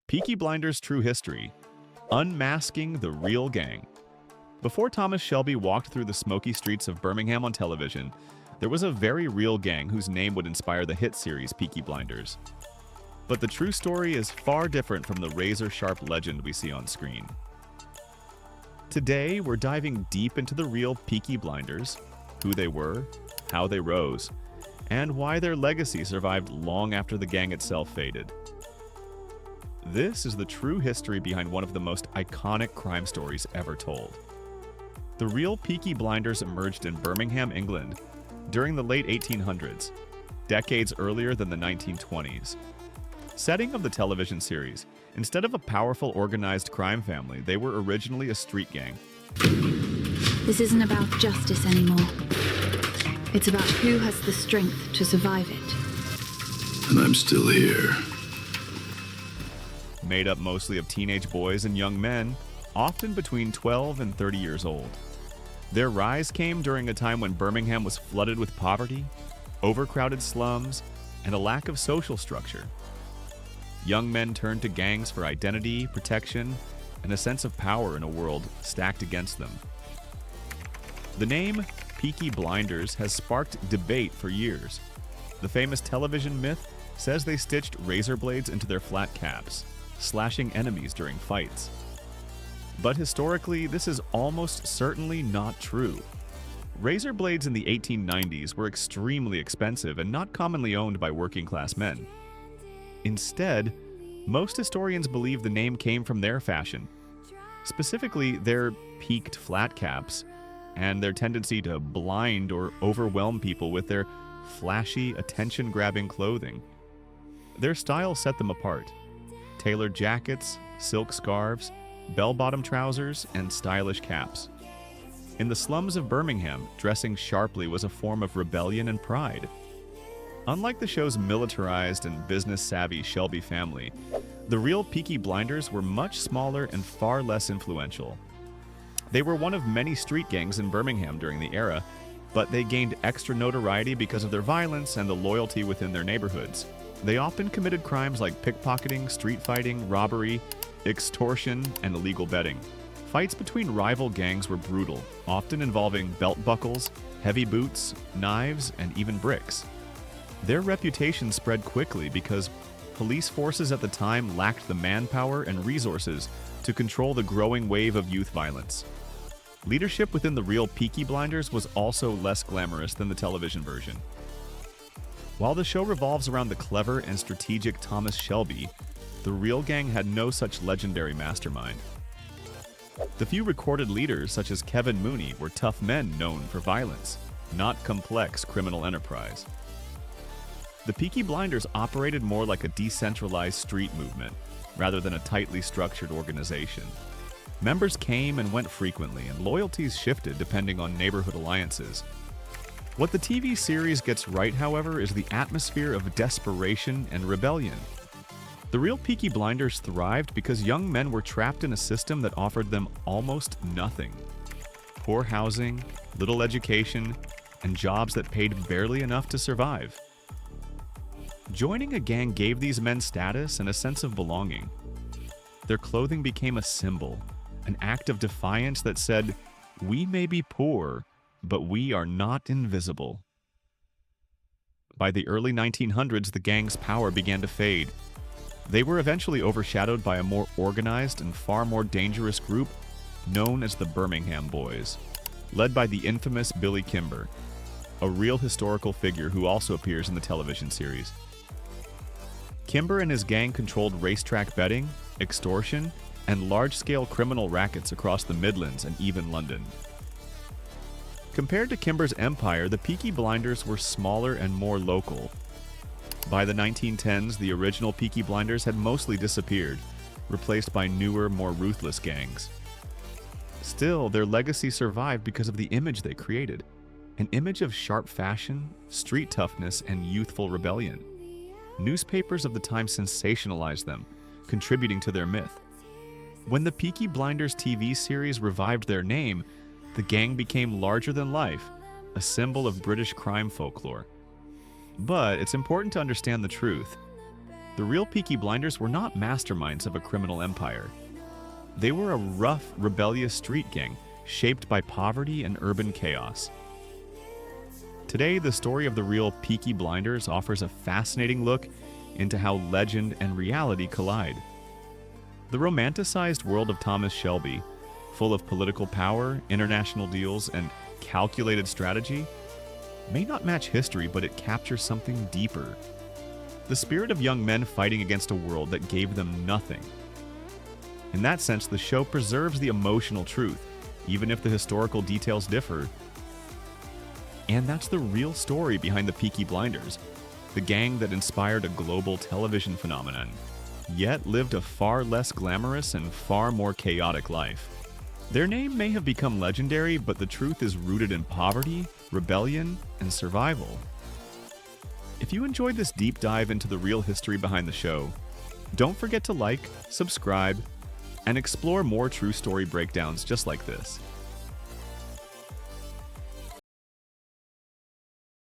Peaky Blinders' True History, Unmasking the Real Gang. Before Thomas Shelby walked through the smoky streets of Birmingham on television, there was a very real gang whose name would inspire the hit series Peaky Blinders. But the true story is far different from the razor-sharp legend we see on screen. Today, we're diving deep into the real Peaky Blinders, who they were, how they rose, and why their legacy survived long after the gang itself faded. This is the true history behind one of the most iconic crime stories ever told. The real Peaky Blinders emerged in Birmingham, England, during the late 1800s, decades earlier than the 1920s. Setting of the television series, instead of a powerful organized crime family, they were originally a street gang. This isn't about justice anymore. It's about who has the strength to survive it. And I'm still here. Made up mostly of teenage boys and young men, often between 12 and 30 years old. Their rise came during a time when Birmingham was flooded with poverty, overcrowded slums, and a lack of social structure. Young men turned to gangs for identity, protection, and a sense of power in a world stacked against them. The name Peaky Blinders has sparked debate for years. The famous television myth says they stitched razor blades into their flat caps, slashing enemies during fights. But historically, this is almost certainly not true. Razor blades in the 1890s were extremely expensive and not commonly owned by working-class men. Instead, most historians believe the name came from their fashion, specifically their peaked flat caps and their tendency to blind or overwhelm people with their flashy, attention-grabbing clothing. Their style set them apart. Tailored jackets, silk scarves, bell-bottom trousers, and stylish caps. In the slums of Birmingham, dressing sharply was a form of rebellion and pride. Unlike the show's militarized and business-savvy Shelby family, the real Peaky Blinders were much smaller and far less influential. They were one of many street gangs in Birmingham during the era, but they gained extra notoriety because of their violence and the loyalty within their neighborhoods. They often committed crimes like pickpocketing, street fighting, robbery, extortion, and illegal betting. Fights between rival gangs were brutal, often involving belt buckles, heavy boots, knives, and even bricks. Their reputation spread quickly because police forces at the time lacked the manpower and resources to control the growing wave of youth violence. Leadership within the real Peaky Blinders was also less glamorous than the television version. While the show revolves around the clever and strategic Thomas Shelby, the real gang had no such legendary mastermind. The few recorded leaders, such as Kevin Mooney, were tough men known for violence, not complex criminal enterprise. The Peaky Blinders operated more like a decentralized street movement, rather than a tightly structured organization. Members came and went frequently, and loyalties shifted depending on neighborhood alliances. What the TV series gets right, however, is the atmosphere of desperation and rebellion. The real Peaky Blinders thrived because young men were trapped in a system that offered them almost nothing. Poor housing, little education, and jobs that paid barely enough to survive. Joining a gang gave these men status and a sense of belonging. Their clothing became a symbol, an act of defiance that said, "We may be poor, but we are not invisible." By the early 1900s, the gang's power began to fade. They were eventually overshadowed by a more organized and far more dangerous group known as the Birmingham Boys, led by the infamous Billy Kimber, a real historical figure who also appears in the television series. Kimber and his gang controlled racetrack betting, extortion, and large-scale criminal rackets across the Midlands and even London. Compared to Kimber's empire, the Peaky Blinders were smaller and more local. By the 1910s, the original Peaky Blinders had mostly disappeared, replaced by newer, more ruthless gangs. Still, their legacy survived because of the image they created, an image of sharp fashion, street toughness, and youthful rebellion. Newspapers of the time sensationalized them, contributing to their myth. When the Peaky Blinders TV series revived their name, the gang became larger than life, a symbol of British crime folklore. But it's important to understand the truth. The real Peaky Blinders were not masterminds of a criminal empire. They were a rough, rebellious street gang shaped by poverty and urban chaos. Today, the story of the real Peaky Blinders offers a fascinating look into how legend and reality collide. The romanticized world of Thomas Shelby, full of political power, international deals, and calculated strategy, may not match history, but it captures something deeper. The spirit of young men fighting against a world that gave them nothing. In that sense, the show preserves the emotional truth, even if the historical details differ. And that's the real story behind the Peaky Blinders, the gang that inspired a global television phenomenon, yet lived a far less glamorous and far more chaotic life. Their name may have become legendary, but the truth is rooted in poverty, rebellion, and survival. If you enjoyed this deep dive into the real history behind the show, don't forget to like, subscribe, and explore more true story breakdowns just like this.